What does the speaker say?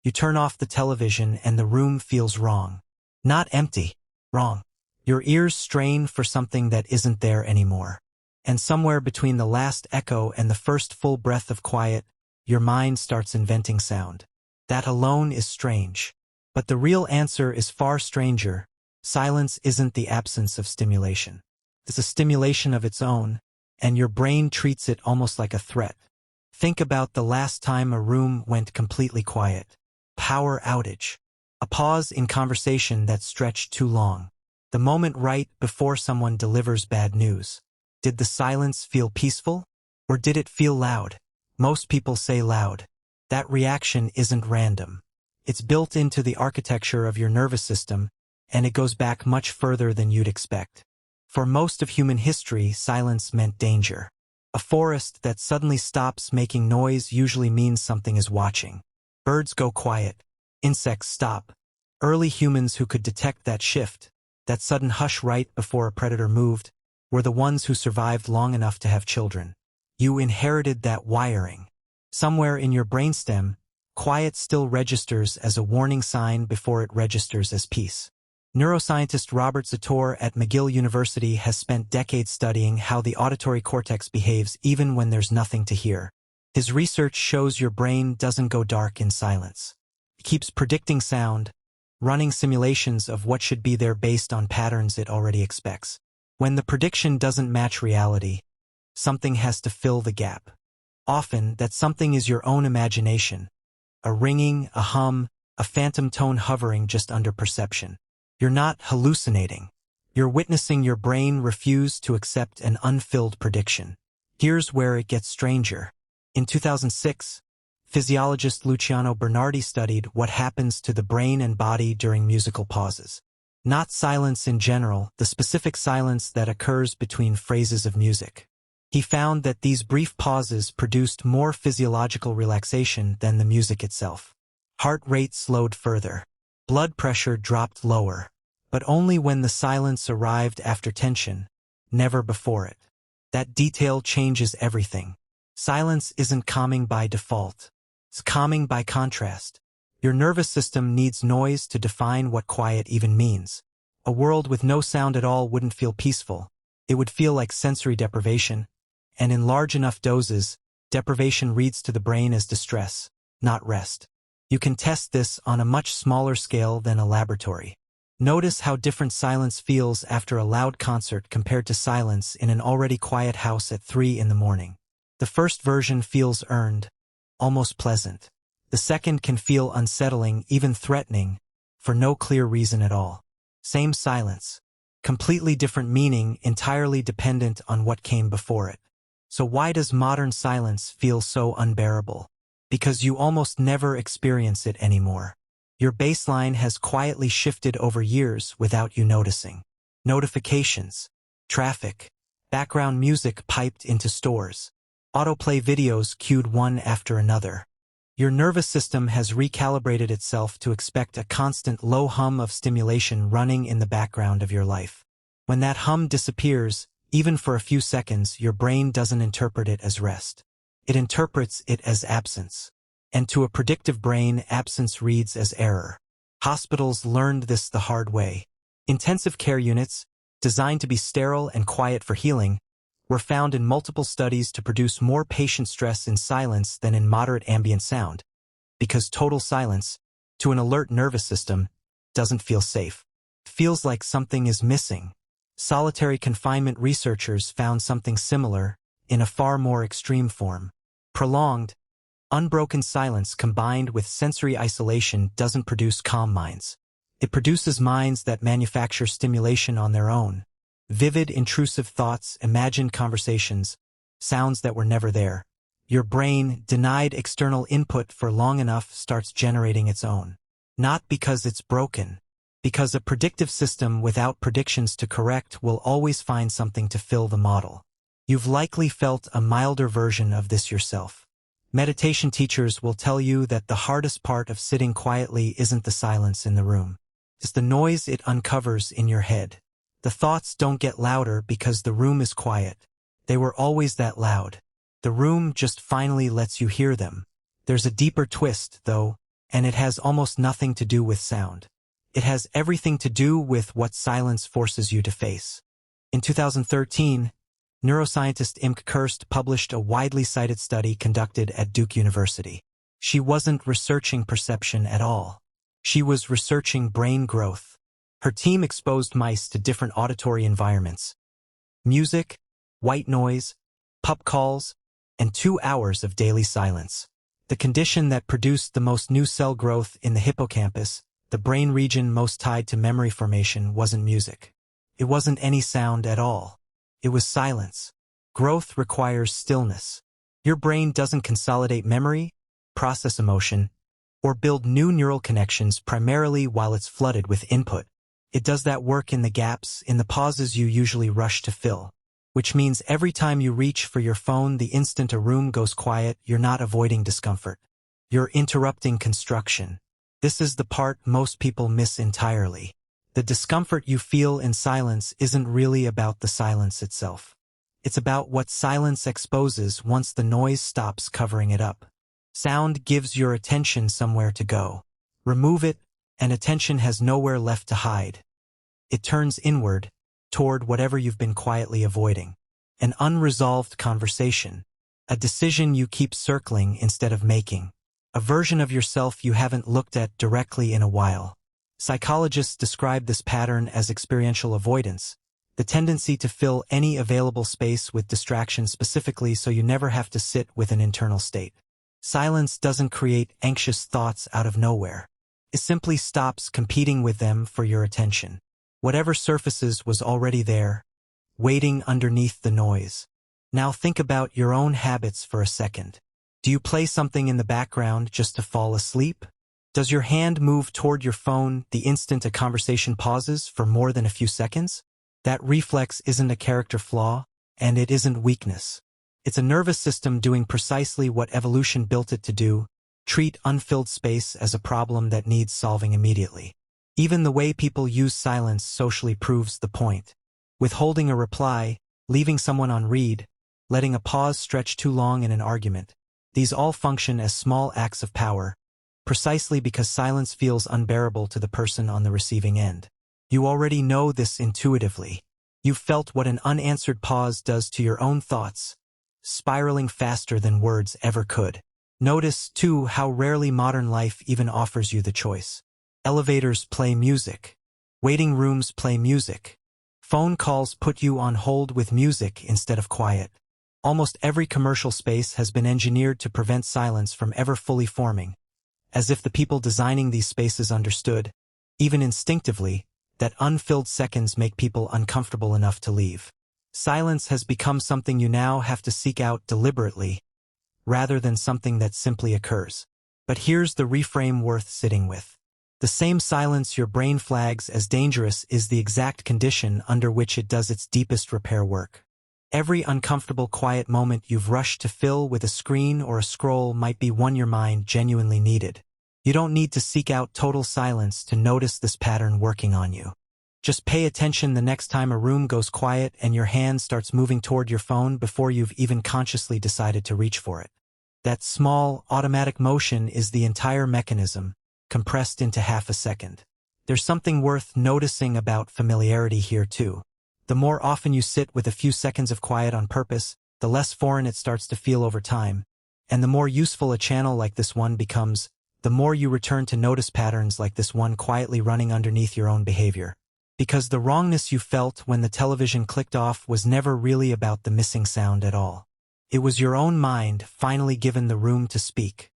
You turn off the television and the room feels wrong. Not empty, wrong. Your ears strain for something that isn't there anymore. And somewhere between the last echo and the first full breath of quiet, your mind starts inventing sound. That alone is strange. But the real answer is far stranger. Silence isn't the absence of stimulation. It's a stimulation of its own, and your brain treats it almost like a threat. Think about the last time a room went completely quiet. Power outage. A pause in conversation that stretched too long. The moment right before someone delivers bad news. Did the silence feel peaceful? Or did it feel loud? Most people say loud. That reaction isn't random. It's built into the architecture of your nervous system, and it goes back much further than you'd expect. For most of human history, silence meant danger. A forest that suddenly stops making noise usually means something is watching. Birds go quiet. Insects stop. Early humans who could detect that shift, that sudden hush right before a predator moved, were the ones who survived long enough to have children. You inherited that wiring. Somewhere in your brainstem, quiet still registers as a warning sign before it registers as peace. Neuroscientist Robert Zator at McGill University has spent decades studying how the auditory cortex behaves even when there's nothing to hear. His research shows your brain doesn't go dark in silence. It keeps predicting sound, running simulations of what should be there based on patterns it already expects. When the prediction doesn't match reality, something has to fill the gap. Often, that something is your own imagination. A ringing, a hum, a phantom tone hovering just under perception. You're not hallucinating. You're witnessing your brain refuse to accept an unfilled prediction. Here's where it gets stranger. In 2006, physiologist Luciano Bernardi studied what happens to the brain and body during musical pauses. Not silence in general, the specific silence that occurs between phrases of music. He found that these brief pauses produced more physiological relaxation than the music itself. Heart rate slowed further. Blood pressure dropped lower. But only when the silence arrived after tension, never before it. That detail changes everything. Silence isn't calming by default. It's calming by contrast. Your nervous system needs noise to define what quiet even means. A world with no sound at all wouldn't feel peaceful. It would feel like sensory deprivation. And in large enough doses, deprivation reads to the brain as distress, not rest. You can test this on a much smaller scale than a laboratory. Notice how different silence feels after a loud concert compared to silence in an already quiet house at 3 in the morning. The first version feels earned, almost pleasant. The second can feel unsettling, even threatening, for no clear reason at all. Same silence. Completely different meaning, entirely dependent on what came before it. So why does modern silence feel so unbearable? Because you almost never experience it anymore. Your baseline has quietly shifted over years without you noticing. Notifications, traffic, background music piped into stores, autoplay videos queued one after another. Your nervous system has recalibrated itself to expect a constant low hum of stimulation running in the background of your life. When that hum disappears, even for a few seconds, your brain doesn't interpret it as rest. It interprets it as absence. And to a predictive brain, absence reads as error. Hospitals learned this the hard way. Intensive care units, designed to be sterile and quiet for healing, were found in multiple studies to produce more patient stress in silence than in moderate ambient sound, because total silence, to an alert nervous system, doesn't feel safe. It feels like something is missing. Solitary confinement researchers found something similar, in a far more extreme form. Prolonged, unbroken silence combined with sensory isolation doesn't produce calm minds. It produces minds that manufacture stimulation on their own. Vivid, intrusive thoughts, imagined conversations, sounds that were never there. Your brain, denied external input for long enough, starts generating its own. Not because it's broken, because a predictive system without predictions to correct will always find something to fill the model. You've likely felt a milder version of this yourself. Meditation teachers will tell you that the hardest part of sitting quietly isn't the silence in the room. It's the noise it uncovers in your head. The thoughts don't get louder because the room is quiet. They were always that loud. The room just finally lets you hear them. There's a deeper twist, though, and it has almost nothing to do with sound. It has everything to do with what silence forces you to face. In 2013, neuroscientist Imke Kirst published a widely cited study conducted at Duke University. She wasn't researching perception at all. She was researching brain growth. Her team exposed mice to different auditory environments: music, white noise, pup calls, and 2 hours of daily silence. The condition that produced the most new cell growth in the hippocampus, the brain region most tied to memory formation, wasn't music. It wasn't any sound at all. It was silence. Growth requires stillness. Your brain doesn't consolidate memory, process emotion, or build new neural connections primarily while it's flooded with input. It does that work in the gaps, in the pauses you usually rush to fill. Which means every time you reach for your phone the instant a room goes quiet, you're not avoiding discomfort. You're interrupting construction. This is the part most people miss entirely. The discomfort you feel in silence isn't really about the silence itself. It's about what silence exposes once the noise stops covering it up. Sound gives your attention somewhere to go. Remove it, and attention has nowhere left to hide. It turns inward, toward whatever you've been quietly avoiding. An unresolved conversation. A decision you keep circling instead of making. A version of yourself you haven't looked at directly in a while. Psychologists describe this pattern as experiential avoidance, the tendency to fill any available space with distraction specifically so you never have to sit with an internal state. Silence doesn't create anxious thoughts out of nowhere. It simply stops competing with them for your attention. Whatever surfaces was already there, waiting underneath the noise. Now think about your own habits for a second. Do you play something in the background just to fall asleep? Does your hand move toward your phone the instant a conversation pauses for more than a few seconds? That reflex isn't a character flaw, and it isn't weakness. It's a nervous system doing precisely what evolution built it to do: treat unfilled space as a problem that needs solving immediately. Even the way people use silence socially proves the point. Withholding a reply, leaving someone on read, letting a pause stretch too long in an argument. These all function as small acts of power, precisely because silence feels unbearable to the person on the receiving end. You already know this intuitively. You've felt what an unanswered pause does to your own thoughts, spiraling faster than words ever could. Notice, too, how rarely modern life even offers you the choice. Elevators play music. Waiting rooms play music. Phone calls put you on hold with music instead of quiet. Almost every commercial space has been engineered to prevent silence from ever fully forming, as if the people designing these spaces understood, even instinctively, that unfilled seconds make people uncomfortable enough to leave. Silence has become something you now have to seek out deliberately, rather than something that simply occurs. But here's the reframe worth sitting with. The same silence your brain flags as dangerous is the exact condition under which it does its deepest repair work. Every uncomfortable quiet moment you've rushed to fill with a screen or a scroll might be one your mind genuinely needed. You don't need to seek out total silence to notice this pattern working on you. Just pay attention the next time a room goes quiet and your hand starts moving toward your phone before you've even consciously decided to reach for it. That small, automatic motion is the entire mechanism, compressed into half a second. There's something worth noticing about familiarity here too. The more often you sit with a few seconds of quiet on purpose, the less foreign it starts to feel over time. And the more useful a channel like this one becomes, the more you return to notice patterns like this one quietly running underneath your own behavior. Because the wrongness you felt when the television clicked off was never really about the missing sound at all. It was your own mind finally given the room to speak.